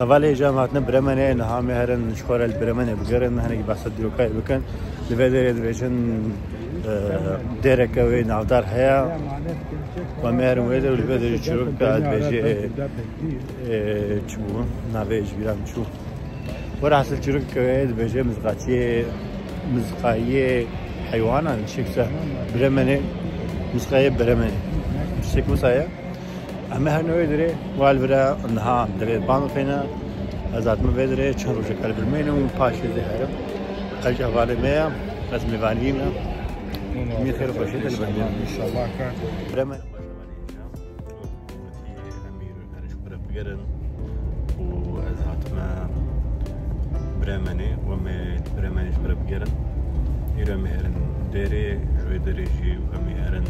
ولی جامعتنا برمانه نها مهرن شکار البرمانه بگرن هنگی بحث دیوکای بکن لبادر دویشن درکوی نافدار هیا و مهرن ویدر لبادر چروک کاد بجی چو نویج بیرم چو ور حاصل چروک کوید بجی مزقایی حیوانان شکسه برمانه مزقایی برمانه شکو سایه همه هر نوعی داره والبرا نها داره بانو فینا ازاد مبادره چند روزه کار برمینم و پاشه زهرم اجا واله میا از میوانیم می خیر خوشی دل بندیم ان شاء الله کار برمن امیر هرش برا بگرن و ازاد ما برمنه و می برمنش برا بگرن ایران مهرن داره شوی درجی و مهرن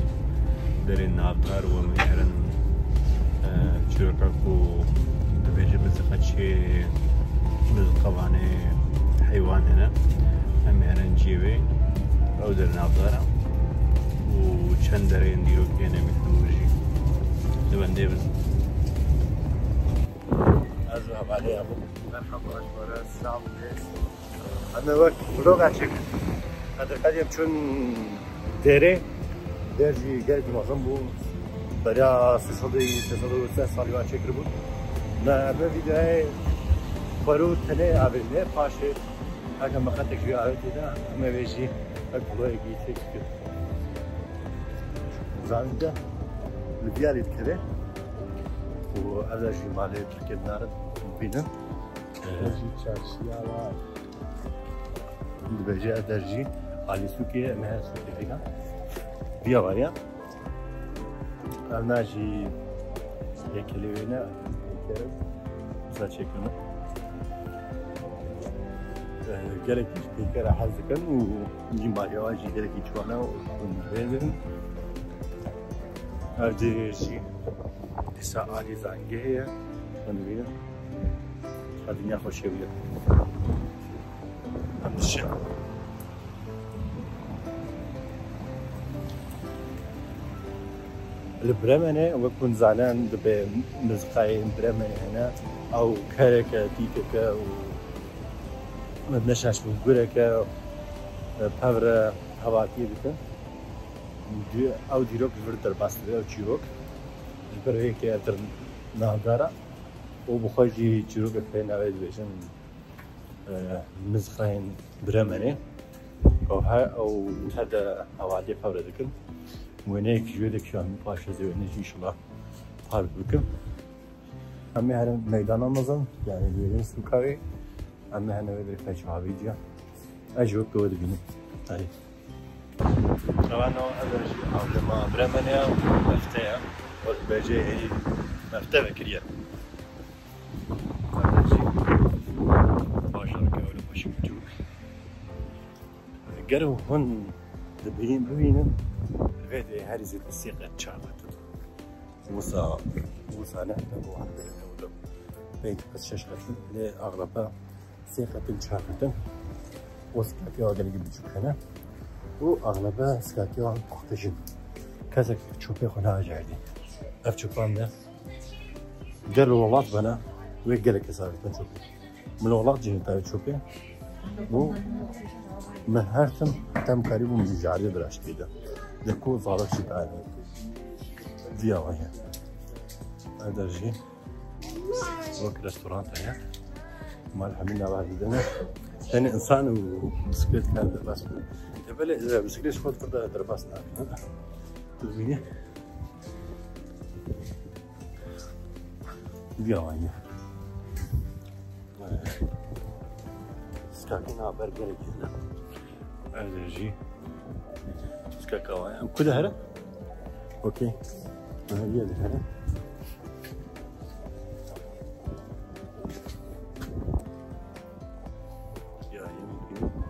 داره نافدار و مهرن چرکاکو بيجي مزقتشي مزقواني حيوان هنا هم هنا نجيبه او درنا بضارة وچند داره نديرو كينا ميخنورجي لبن ديبن أذهب عليه أبو مرحبا أشبارا السلام عليكم أنا وقت بلوغ عشق هذا قديم چون داره درجي قلب معظم بو برای 303 سالی وقت چکر بود نه به ویدیوهای برو تله آویزه پاشه اگر مخاطر جوی آویزه ده همه ویژی یک بلوی گیتی کرد زنده لبیالی کرده و ازشی مالی ترکیب نارد بینم درجی چارشیا و درجی درجی عالی سوکی مه سوکی دیگه بیا واریا ناجي يكلينا كرب ساتشكنا جالك بيكرا حزكن ونجي ماريواجي جالك يشوانا ونبيدن هذه شيء لسه عادي زانجية ونبيدن خليني أخذ شيء ويا عند الشارع البرمنه وكون زعلان بمزقاي برمنه هنا او كركه ديكه و مبنشاش بقركه باور هواكي بك او ديروك فردر باستر او تشيروك البرهيك ادر ناغارا و بخوجي تشيروك فين اويد بيشن مزقاين برمنه او هذا هواكي باور دكن وينك جودك شو عم باشا زي ونجي إن شاء الله حال بكم همه هرم ميدان آمازون يعني بيرين سوكاوي همه هنو بدري فاش عبيديا أجوك بود بيني هاي طبعا أدرج أول ما برمانيا مفتاح والباجي هي مفتاح بكريا باشا كاول باشا بجوك قالوا هون دبين ببينن هذه هرزة السيقة تشابت موسى نحن واحد من بيت بس شاشة لأغلبها سيقة تشابت وسكاكي وقال يجيب تشوف هنا وأغلبها سكاكي عم تختجن كذا تشوفي خناها جاهدين أفتشوفان ده قالوا والله بنا ويقال لك صارت بنشوفي من والله جينا تاي تشوفي و مهارتم تم قريب من الجعلية براش كده دكو صارت شيء بعد دي وهي هذا جي وك ريستوران هي مال حملنا بعد الدنيا ثاني انسان وبسكليت كان بس تبلي اذا بسكليت فوت فردا درباسنا تزميني دي وهي سكاكينا برجر كده هذا جي كاكاو كده هلا اوكي هي هلا يا يمكن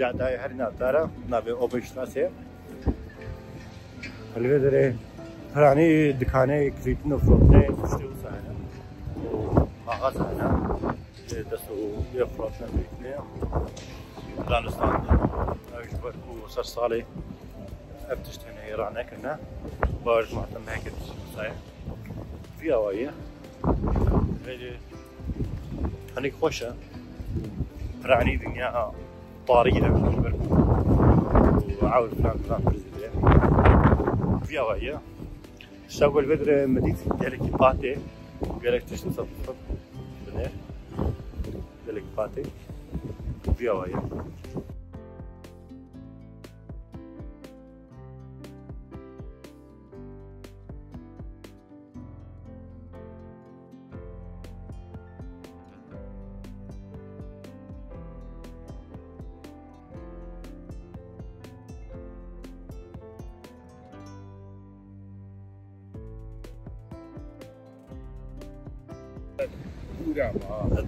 جعدای هر نافداره ناوی اوبشتراسه الویدره هرانی دکانه کریتن و فروتنه تشتی و سهنه مغاز هنه دستو یه فروتنه کریتنه دانستان اجبر و سر سالی افتشتنه ایرانه کنه باش معتم هکت سایه في هوایه ولی هنیک خوشه رعني دنيا طارئة وعاود فلان برزيليا في هواية شاقو البدر مديت قالك باتي قالك تشتو صفر بنيه قالك باتي في هواية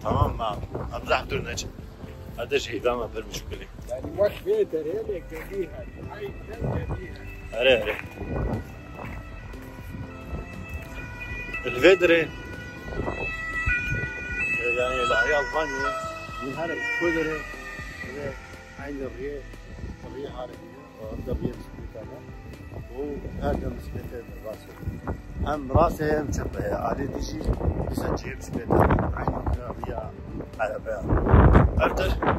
تمام ما امزح بدون نجم هذا شيء دائما بالمشكله يعني مش بيت هيك فيها هاي فيها اري الفيدري يعني العيال ظني من هذا الكودري عين الريح عربيه والضبيه مسكتها وهذا مسكتها راسه هم راسه مشبه على ديشي بسجل مسكتها عين الريح على بيان أفتر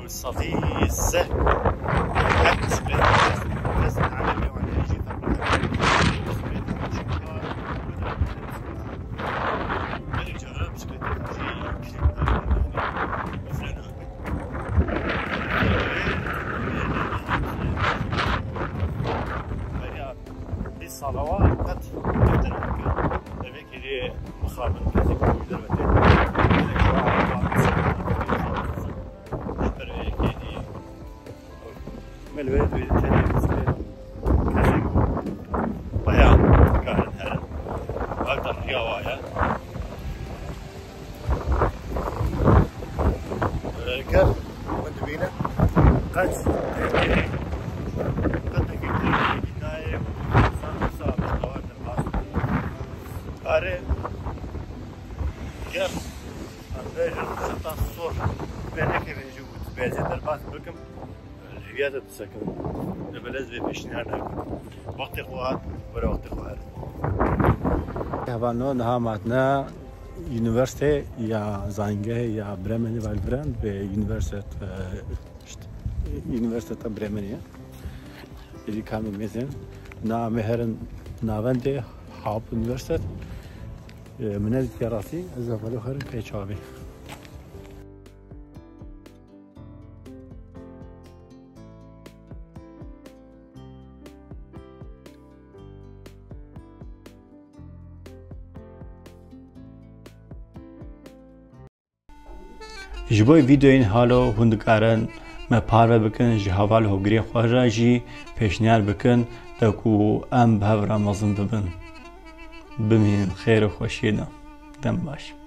والصفي السهل حق مسكتها بس على بيان يجي صلوات قد تتنقل تبيك لي مخابن كذلك مدربتين ملويد ويتني مسكين كذلك بيان كانت هذا أقدر رياوايا كيف كنت بينا قد أري كيف أبدأ خطة الصور بينك بيجود بيجي دربات بكم الحياة تسكن البلد بيشنها وقت خوات ولا وقت خوات هفانو نهاماتنا يونيفرسيتي يا زانجه يا بريمن والبراند يونيفرسيتي بريمنيا اللي كانوا ميزن نا مهرن ناوندي حاب يونيفرسيتي من الدراسي أزفلو خير كيشابي جبوی ویدیو این حالو هندکارن ما پاره بکن جهوال هوگری خواجی پیشنهاد بکن دکو ام به رمضان ببن بمین خیر و خوشیده دم باش